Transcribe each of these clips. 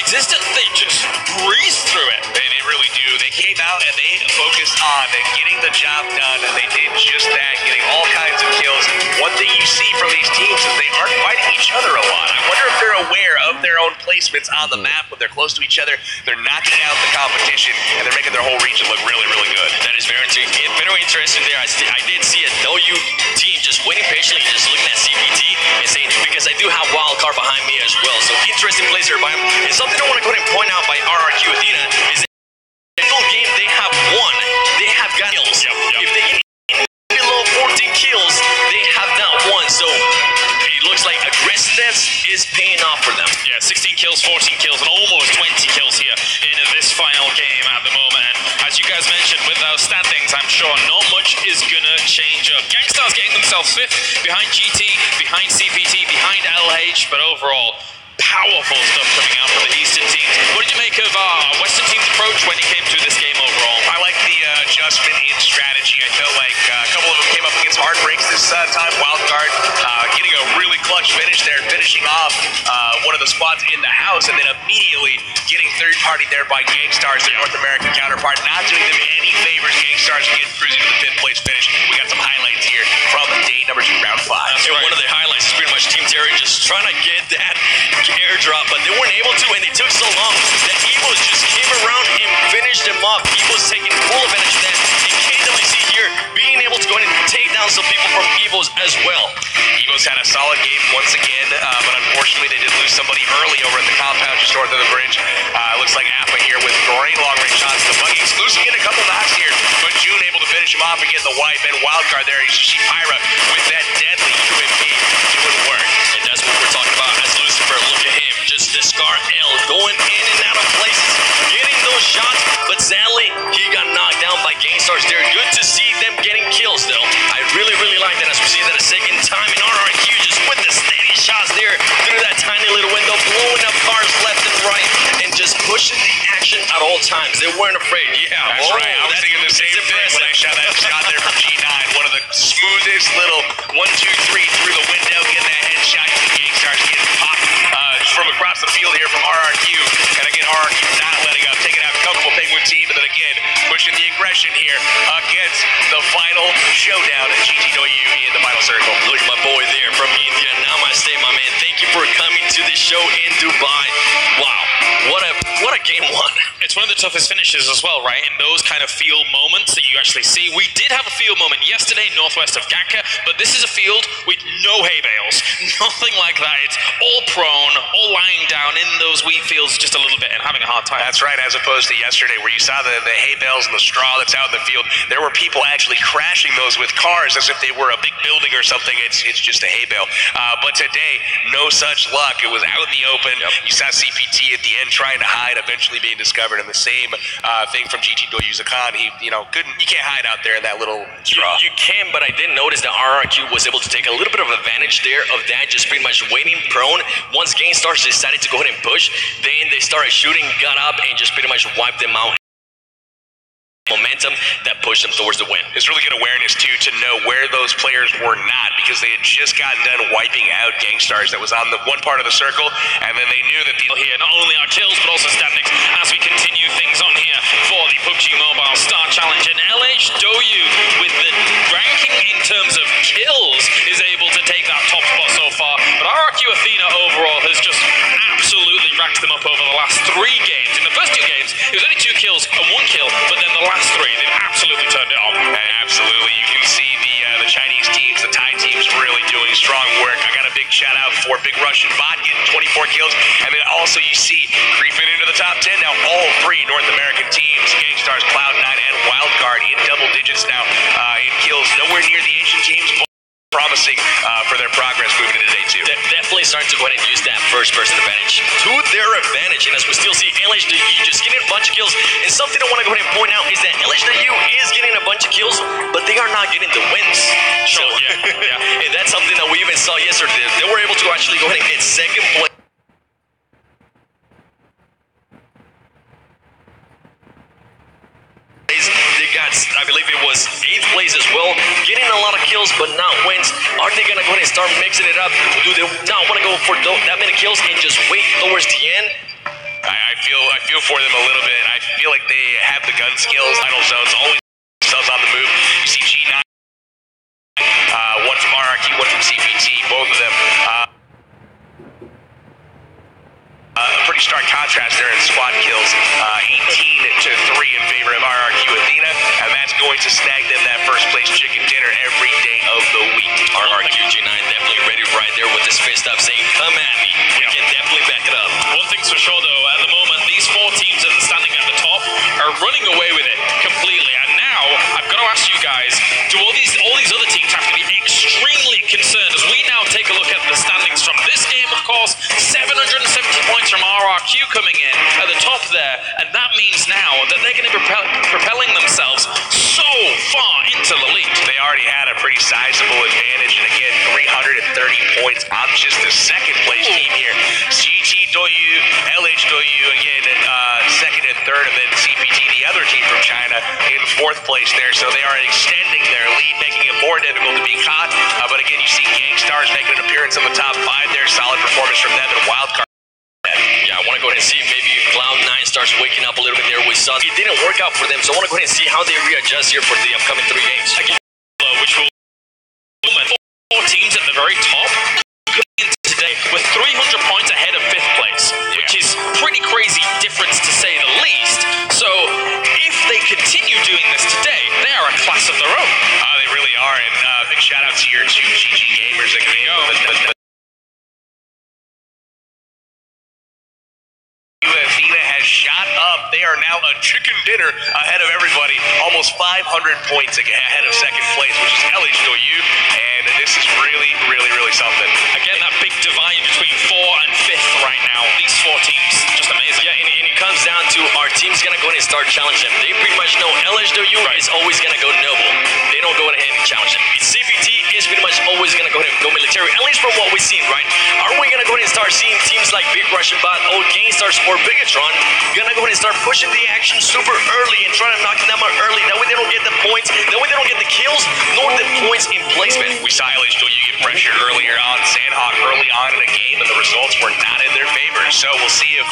non-existent, they just breeze through it. They really do. They came out and they focused on getting the job done, and they did just that, getting all kinds of kills. One thing you see from these teams is they aren't fighting each other a lot. I wonder if they're aware of their own placements on the map when they're close to each other. They're knocking out the competition, and they're making their whole region look really, really good. That is very interesting there. I did see a W team just waiting patiently, just looking at CPT and saying, because I do have wildcard behind me as well. So interesting place there by him. And something I want to go ahead and point out by RRQ Athena is that single game they have won. They have got kills. If they get below 14 kills, they have not won. So it looks like aggressiveness is paying off for them. Yeah, 16 kills, 14 kills, and almost 20 kills here in this final game at the moment. And as you guys mentioned, with those standings, I'm sure not much is gonna change up. Gangstar's getting themselves 5th behind GT, behind CPT, behind LH, but overall, powerful stuff coming out from the Eastern teams. What did you make of Western team's approach when it came to this game overall? I like the adjustment in strategy. I felt like a couple of them came up against hard breaks this time. Wildcard getting a really clutch finish there, finishing off one of the spots in the house, and then immediately getting third party there by Gangstar's, their North American counterpart, not doing them any favors. Gangstar's getting cruising to the 5th place finish. We got some highlights here from day number 2, round 5. That's right. One of the highlights is pretty much Team Terry just trying to get that airdrop, but they weren't able to, and it took so long that Evos just came around and finished them off. Evos taking full advantage of that, and KWC here being able to go in and take down some people from Evos as well. Evos had a solid game once again, but unfortunately they did lose somebody early over at the compound just north of the bridge. Looks like Appa here with great long-range shots to the buggies, losing in a couple knocks here, but June able to finish him off and get the wipe, and Wildcard there. You see Pyra with that deadly UMP doing work. And that's what we're talking about as Lucifer. Look at him, just the Scar L going in and out of places, getting those shots, but sadly, he got knocked down by Gangstar's there. Good to see them getting kills, though. I really, really like that as we see that a second time in RRQ, just with the steady shots there through that tiny little window, blowing up cars left and right, and just pushing the action at all times. They weren't afraid. Yeah, that's right. I was thinking the same thing when I shot that shot there from G9. One of the smoothest little 1, 2, 3 through the window, getting that headshot. Gangstar's getting popped from across the field here from RRQ. And again, RRQ not letting up, taking out a couple of Penguin team, and then again, pushing the aggression here against the final showdown at GTW in the final circle. Look at my boy there from India. Namaste, my man. Thank you for coming to the show in Dubai. Wow, what a game one. It's one of the toughest finishes as well, right? In those kind of field moments that you actually see. We did have a field moment yesterday northwest of Ganka, but this is a field with no hay bales. Nothing like that. It's all prone, all lying down in those wheat fields just a little bit and having a hard time. That's right, as opposed to yesterday where you saw the hay bales and the straw that's out in the field. There were people actually crashing those with cars as if they were a big building or something. It's just a hay bale. But today, no such luck. It was out in the open. Yep. You saw CPT at the end trying to hide, eventually being discovered. And the same thing from GTW Zakan. He, couldn't. You can't hide out there in that little straw. You can, but I did notice that RRQ was able to take a little bit of advantage there of that, just pretty much waiting prone. Once Gangstar's decided to go ahead and push, then they started shooting, got up, and just pretty much wiped them out. Momentum that pushed them towards the win. It's really good awareness too to know where those players were not, because they had just gotten done wiping out Gangstar's that was on the one part of the circle, and then they knew that here not only our kills but also standings as we continue things on here for the PUBG Mobile Star Challenge. And LHW with the ranking in terms of kills is able to take that top spot so far, but RRQ Athena overall has just absolutely racked them up over the last 3 games. In the first 2 games, it was only 2 kills and 1 kill, but then the last 3, they've absolutely turned it on. Absolutely. You can see the Chinese teams, the Thai teams really doing strong work. I got a big shout out for Big Russian Bot getting 24 kills. And then also you see creeping into the top 10 now, all 3 North American teams, Gangstar's, Cloud9, and Wildcard in double digits now in kills. Nowhere near the Asian teams, but promising for their progress moving into day 2. Definitely starting to go ahead and use that first-person advantage to their advantage. And as we still see LHW just getting a bunch of kills. And something I want to go ahead and point out is that LHW is getting a bunch of kills, but they are not getting the wins. Sure, so, yeah. And that's something that we even saw yesterday. They were able to actually go ahead and get second place. They got, I believe it was 8th place as well, getting a lot of kills but not wins. Are they going to go ahead and start mixing it up? Do they not want to go for that many kills and just wait towards the end? I feel for them a little bit. I feel like they have the gun skills. Idle zones always themselves on the move. You see G9, one from RRQ, one from CPT, both of them. A pretty stark contrast there in squad kills. 18-3 in favor of RRQ Athena, and that's going to snag them that first place chicken dinner every day of the week. RRQ G9 definitely ready right there with his fist up saying, come at me. We can definitely back it up. One thing's for sure though, at the moment, these 4 teams that are standing at the top are running away with it completely. And now, I've got to ask you guys, do all these other teams have to be extremely concerned as we now take a look at the standings from this game, of course, 770 points from RRQ coming in at the top there, and that means now that they're going to be propelling themselves so far into the lead. They already had a pretty sizable advantage, and again, 330 points on just the second place team here. GT Doyu, LH Doyu, again, second and third, and then CPT, the other team from China, in fourth place there. So they are extending their lead, making it more difficult to be caught. But again, you see Gangstars making an appearance in the top 5 there. Solid performance from them, and Wildcard. Yeah, I want to go ahead and see if maybe Cloud9 starts waking up a little bit there with Suns. It didn't work out for them, so I want to go ahead and see how they readjust here for the upcoming 3 games. Which will 4 teams at the very top today with 300 points ahead of 5th place, which is pretty crazy difference to say the least. So if they continue doing this today, they are a class of their own. They really are, and big shout out to your 2 GG gamers again. Athena has shot up. They are now a chicken dinner ahead of everybody. Almost 500 points ahead of second place, which is LH Doyu. And this is really, really, really something. Again, that big divide between 4 and 5th right now. These 4 teams, just amazing. Yeah, and it comes down to our team's going to go ahead and start challenging them. They pretty much know LH Doyu is always going to go Noble. They don't go ahead and challenge them. CPT is pretty much always going to go ahead and go military, at least from what we've seen, right? Are we going to go ahead and start seeing teams like Big Russian Bot, Old Gangstars, or Bigatron gonna go ahead and start pushing the action super early and trying to knock them out early? That way they don't get the points, that way they don't get the kills, nor the points in placement. We saw LH Doyu get pressured earlier on Sandhawk early on in a game, and the results were not in their favor. So we'll see if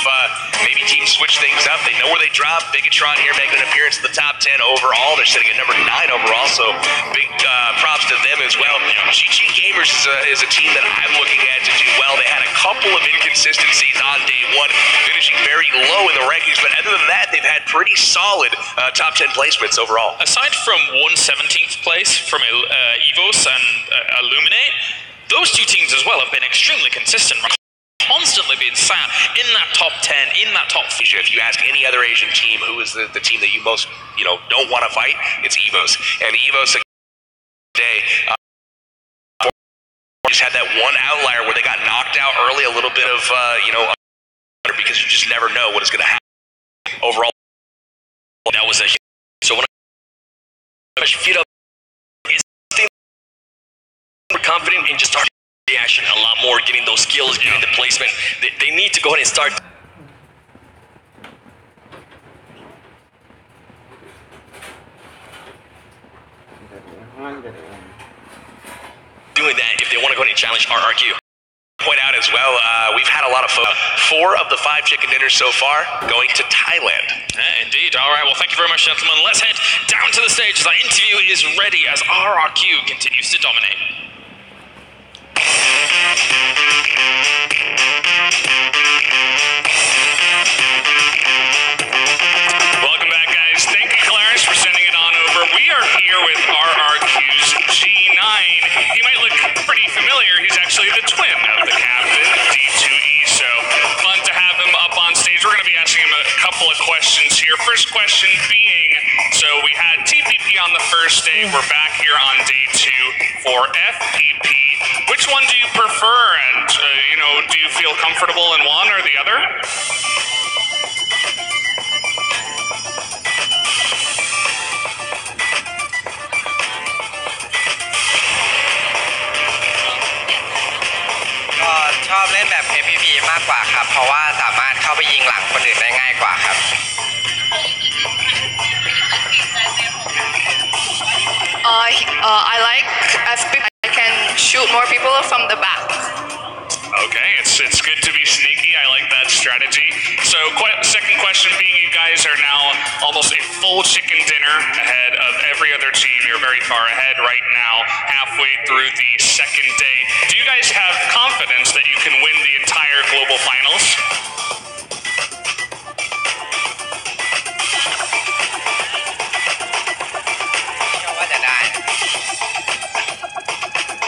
maybe teams switch things up. They know where they drop. Bigatron here making an appearance in the top 10 overall. They're sitting at number 9 overall, so big props to them as well. GG Gamers is a team that I'm looking at to do well. They had a couple of inconsistencies on day 1, finishing very low in the rankings, but other than that, they've had pretty solid top 10 placements overall. Aside from 117th place from EVOS and Illuminate, those 2 teams as well have been extremely consistent. Constantly being sat in that top 10, in that top 5. If you ask any other Asian team who is the team that you most don't want to fight, it's EVOS. And EVOS today just had that one outlier where they got knocked out early, a little bit of because you just never know what is going to happen. Overall, that was a hit. So when I feet up, we're confident and just start the action a lot more, getting those skills, getting the placement. They need to go ahead and start doing that if they want to go ahead and challenge RRQ. Point out as well, we've had a lot of 4 of the 5 chicken dinners so far going to Thailand. Indeed. All right. Well, thank you very much, gentlemen. Let's head down to the stage as our interview is ready as RRQ continues to dominate. Welcome back, guys. Thank you, Clarence, for sending it on over. We are here with RRQ's G9. He might look pretty familiar. He's actually the twin of the captain, D2E, so fun to have him up on stage. We're going to be asking him a couple of questions here. First question being, so we had TPP on the first day. We're back here on day 2 for FPP. Which one do you prefer? And, do you feel comfortable in one or the other?ชอบเล่นแบบ FPP มากกว่าครับเพราะว่าสามารถเข้าไปยิงหลังคนอื่นได้ง่ายกว่าครับ I like FPP. I can shoot more people from the back. Okay, it's good to be sneaky. I like that strategy. So, second question being, you guys are now almost a full chicken dinner ahead of every other team. You're very far ahead right now, halfway through the second day. Do you guys have confidence that you can win the entire global finals?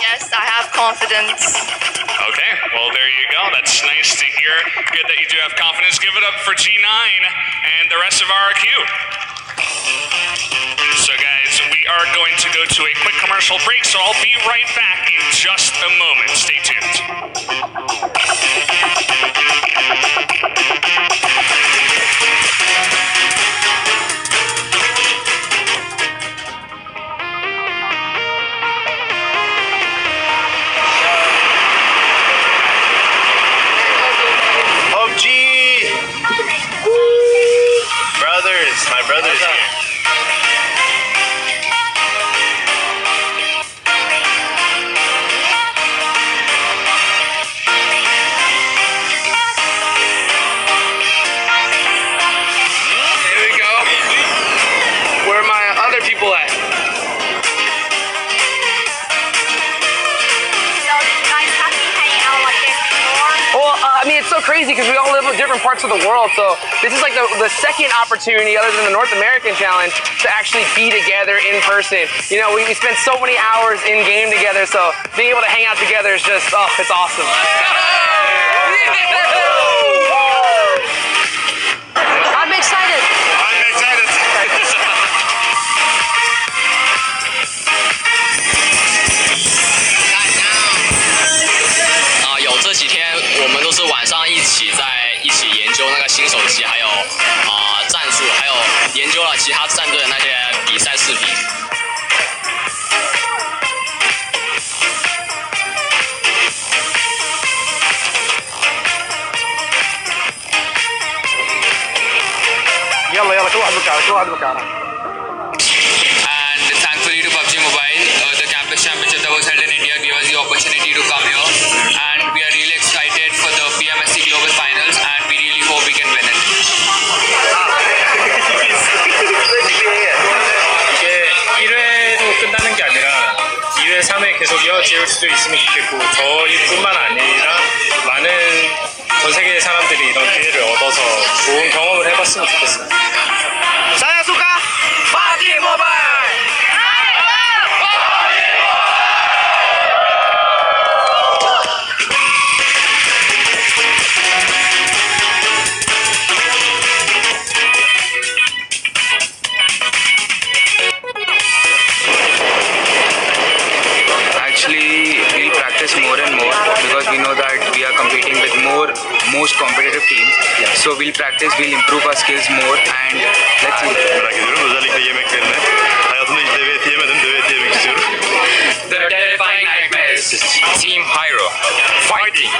Yes, I have confidence. Okay, well, there you go. That's nice to hear. Good that you do have confidence. Give it up for G9 and the rest of RRQ. So, guys, we are going to go to a quick commercial break, so I'll be right back in just a moment. Stay tuned. Pubg! Brothers, my brothers here. Here we go. Where are my other people at? So you guys have been hanging out like this before? Well, I mean, it's so crazy because we all live in different parts of the world. So this is like the second opportunity, other than the North American Challenge, to actually be together in person. You know, we spend so many hours in game together. So being able to hang out together is just, oh, it's awesome. I'm excited. I'm excited. 有这几天我们都是晚上一起研究那个新手机，还有战术，还有研究了其他战队的那些比赛视频。And thankfully to PUBG Mobile, the campus championship that was held in India gave us the opportunity to come here, and we are really excited for the Pmsc Global Finals, and we really hope we can win it. 이게 1회로 끝나는 게 아니라 2회, 3회 계속 이어질 수도 있으면 좋겠고, 저희뿐만 아니라 많은 전 세계의 사람들이 이런 기회를 얻어서 좋은 경험을 해봤으면 좋겠어요. Saya suka PUBG Mobile. Actually, we'll practice more and more because we know that we are competing with most competitive teams. So we'll practice, we'll improve our skills more, and let's see. Merak ediyorum özellikle yemeklerini. Hayatımda hiç deve eti yemedim, deve eti yemek istiyorum. The terrifying nightmares. Team Pyro. Fighting.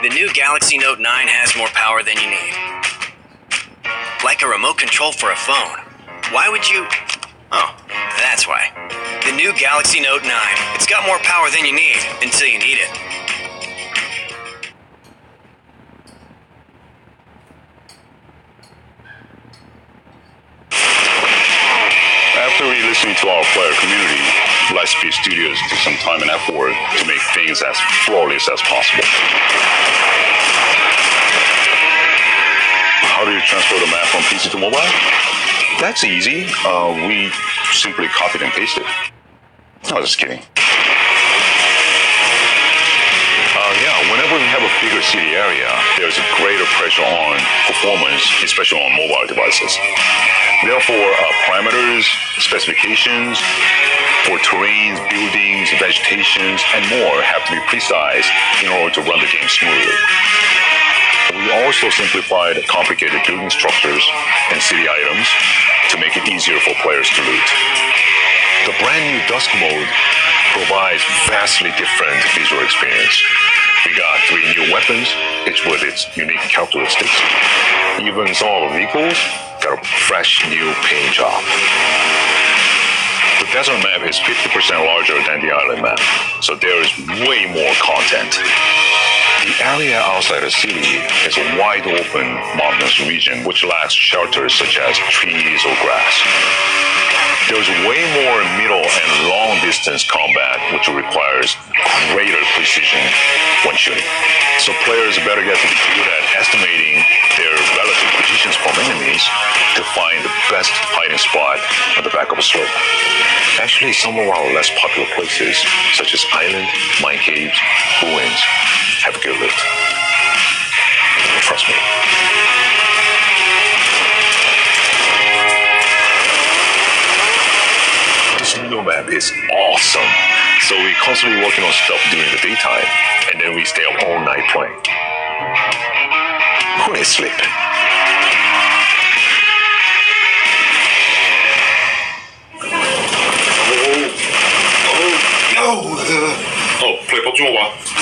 The new Galaxy Note 9 has more power than you need. Like a remote control for a phone. Why would you... Oh, that's why. The new Galaxy Note 9. It's got more power than you need until you need it. After re-listening to our player community, Lightspeed Studios took some time and effort to make things as flawless as possible. How do you transfer the map from PC to mobile? That's easy. We simply copied and pasted. I was just kidding. Whenever we have a bigger city area, there's a greater pressure on performance, especially on mobile devices. Therefore, parameters, specifications for terrains, buildings, vegetations, and more have to be precise in order to run the game smoothly. We also simplified complicated building structures and city items to make it easier for players to loot. The brand new Dusk mode provides vastly different visual experience. We got 3 new weapons, each with its unique characteristics. Even some of the vehicles got a fresh new paint job. The desert map is 50% larger than the island map, so there is way more content. The area outside the city is a wide open mountainous region which lacks shelters such as trees or grass. There's way more middle and long distance combat which requires greater precision when shooting. So players better get to be good at estimating their relative positions from enemies to find the best hiding spot on the back of a slope. Actually, some of our less popular places, such as island, mine caves, ruins, have good loot. Trust me. This new map is awesome. So we're constantly working on stuff during the daytime, and then we stay up all night playing. Who needs sleep? 플레이 뻗준 거 봐.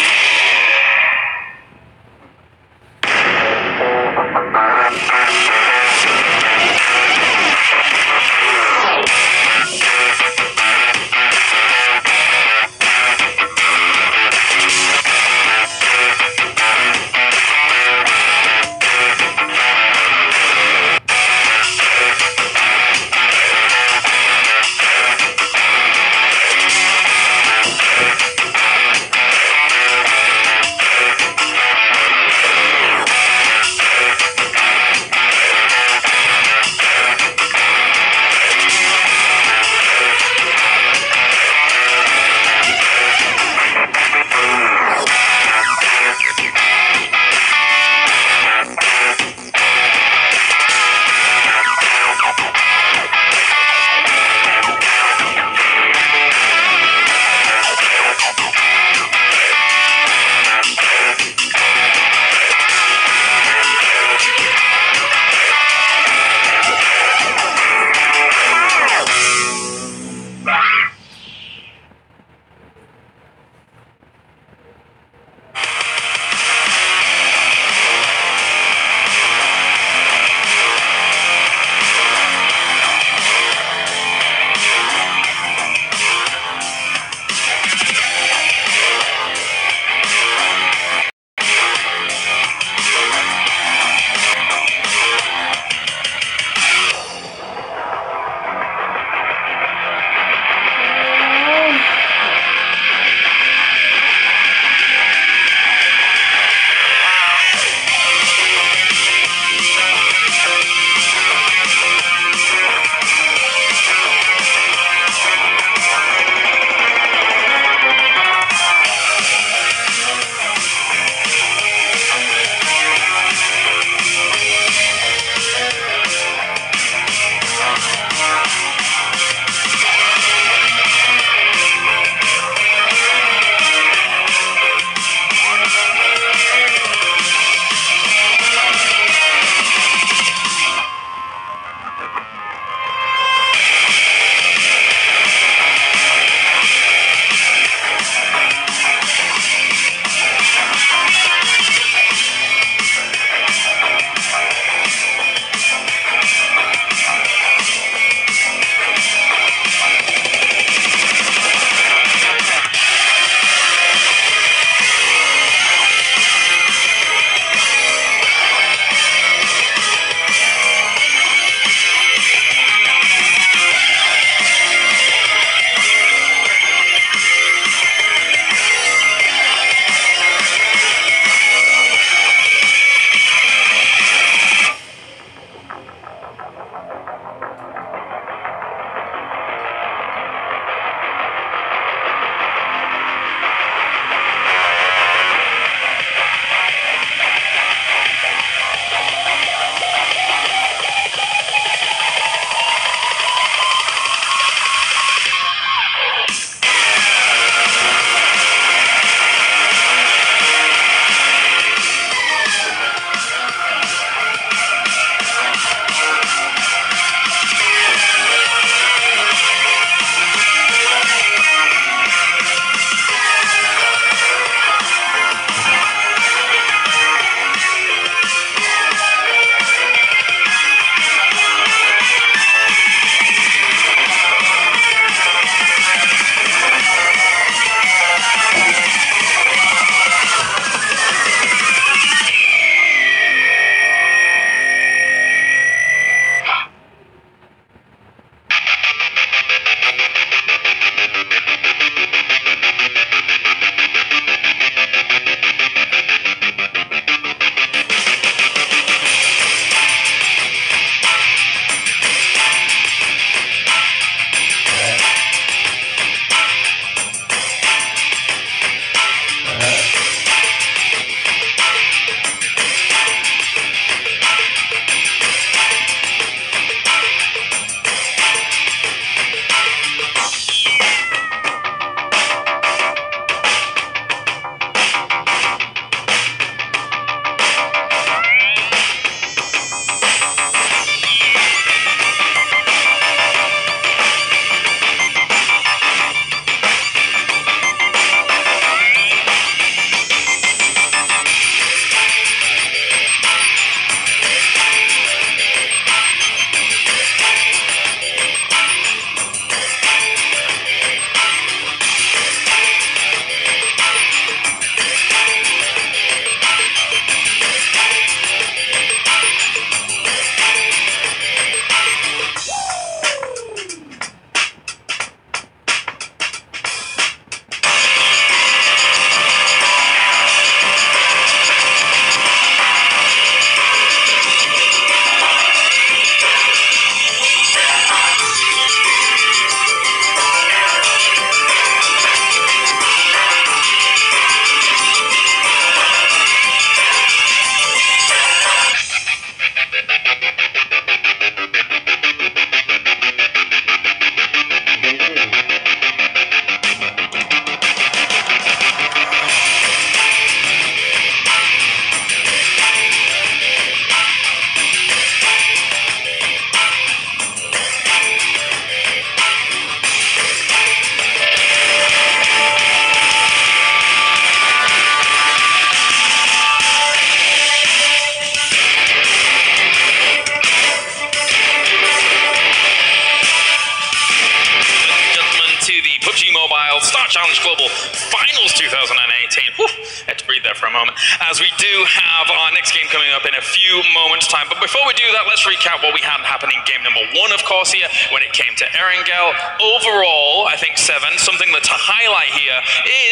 Star Challenge Global Finals 2018. Whew, had to breathe there for a moment. As we do have our next game coming up in a few moments' time. But before we do that, let's recap what we had happen in game number 1, of course, here when it came to Erangel. Overall, I think 7. Something that to highlight here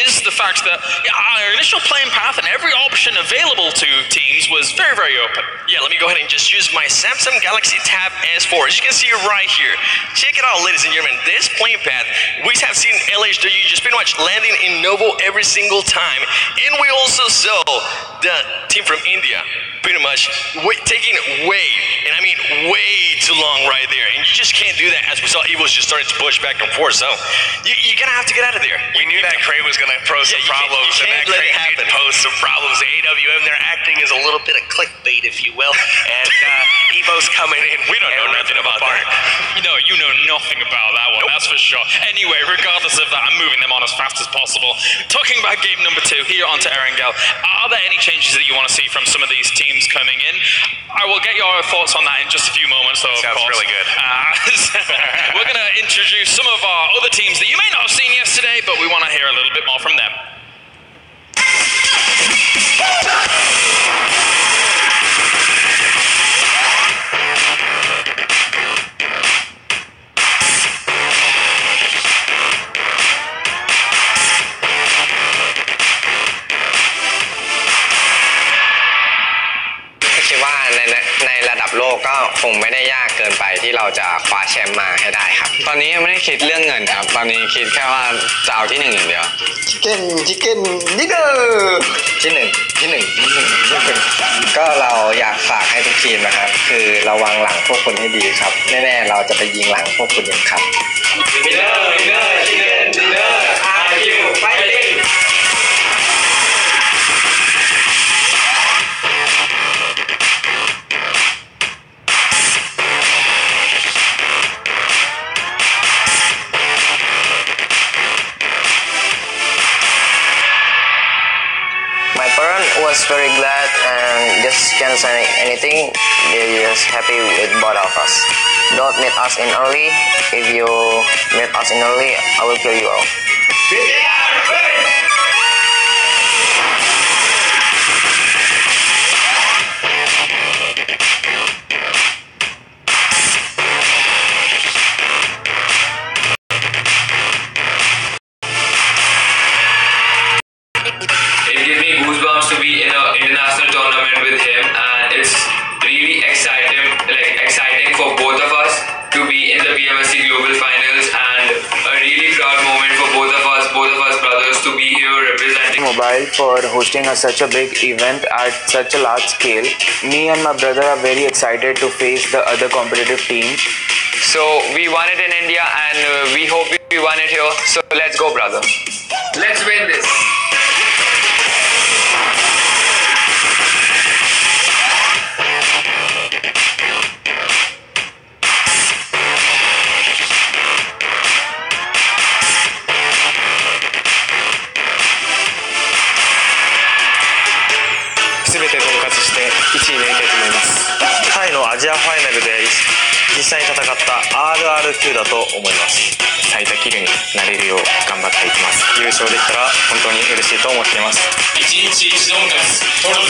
is the fact that our initial playing path and every option available to teams was very, very open. Yeah, let me go ahead and just use my Samsung Galaxy Tab S4. As you can see right here, check it out, ladies and gentlemen. This playing path, we have seen LHW just pretty much landing in Novo every single time. And we also saw the team from India pretty much taking way, and I mean way too long right there. And you just can't do that, as we saw Evil's just starting to push back and forth. So you're going to have to get out of there. We knew that crate was going to pose some problems, and that crate did pose some problems. The AWM, they're acting as a little bit of clickbait, if you will. And Evo's coming in. We don't know nothing about that. No, you know nothing about that one, that's for sure. Anyway, regardless of that, I'm moving them on as fast as possible. Talking about game number 2, here onto Erangel. Are there any changes that you want to see from some of these teams coming in? I will get your thoughts on that in just a few moments, though, of course. Sounds really good. We're going to introduce some of our other teams that you may not have seen yesterday, but we want to hear a little bit more from them.ในระดับโลกก็คงไม่ได้ยากเกินไปที่เราจะคว้าแชมป์มาให้ได้ครับตอนนี้ยังไม่ได้คิดเรื่องเงินครับตอนนี้คิดแค่ว่าจะเอาที่1อย่างเดียวชิคเก้นดิเกอร์ที่1ก็เราอยากฝากให้ทุกทีมนะครับคือระวังหลังพวกคุณให้ดีครับแน่ๆเราจะไปยิงหลังพวกคุณเองครับดิเกอร์ชิคเก้นดิเกอร์IQ Fighting was very glad and just can't say anything. They're just happy with both of us. Don't meet us in early. If you meet us in early, I will kill you all. To be in an international tournament with him, and it's really exciting for both of us to be in the Pmsc Global Finals, and a really proud moment for both of us brothers to be here representing Mobile for hosting such a big event at such a large scale. Me and my brother are very excited to face the other competitive teams. So we won it in India, and we hope we won it here. So let's go, brother. Let's win this.タイのアジアファイナルで実際に戦った RRQ だと思います。最多キルになれるよう頑張っていきます。優勝できたら本当に嬉しいと思っています。1日1度目です。トルコ